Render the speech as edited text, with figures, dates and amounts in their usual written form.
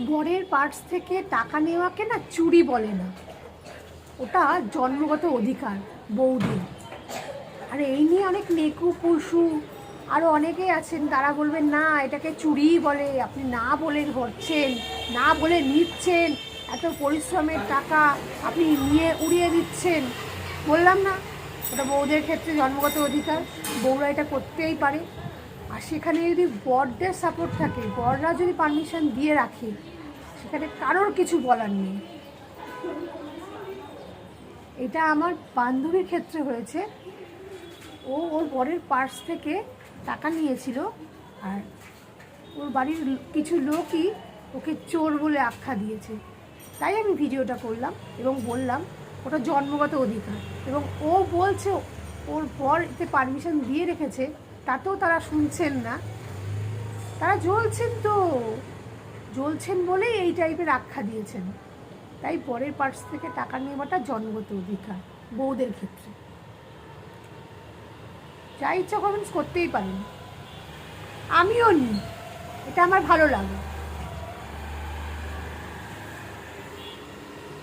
বরের পার্স থেকে টাকা নেওয়াকে না চুরি বলে না, ওটা জন্মগত অধিকার বৌদির। আর এই নিয়ে অনেক নেকু পশু আরও অনেকেই আছেন, তারা বলবেন না এটাকে চুরিই বলে, আপনি না বলে ধরছেন, না বলে নিচ্ছেন, এত পরিশ্রমের টাকা আপনি নিয়ে উড়িয়ে দিচ্ছেন। বললাম না, ওটা বউদের ক্ষেত্রে জন্মগত অধিকার, বউরা এটা করতেই পারে। আর সেখানে যদি বরদের সাপোর্ট থাকে, বররা যদি পারমিশন দিয়ে রাখে, সেখানে কারোর কিছু বলার নেই। এটা আমার বান্ধবীর ক্ষেত্রে হয়েছে। ওর বরের পার্স থেকে টাকা নিয়েছিল, আর ওর বাড়ির কিছু লোকই ওকে চোর বলে আখ্যা দিয়েছে। তাই আমি ভিডিওটা করলাম এবং বললাম ওটা জন্মগত অধিকার, এবং ও বলছে ওর বর এতে পারমিশন দিয়ে রেখেছে, তাতেও তারা শুনছেন না। তারা জ্বলছেন বলেই এই টাইপের আখ্যা দিয়েছেন। তাই বরের পার্স থেকে টাকা নেওয়াটা জন্মগত অধিকার বউদের ক্ষেত্রে। যা ইচ্ছা কমেন্টস করতেই পারেন, আমিও নিই, এটা আমার ভালো লাগে।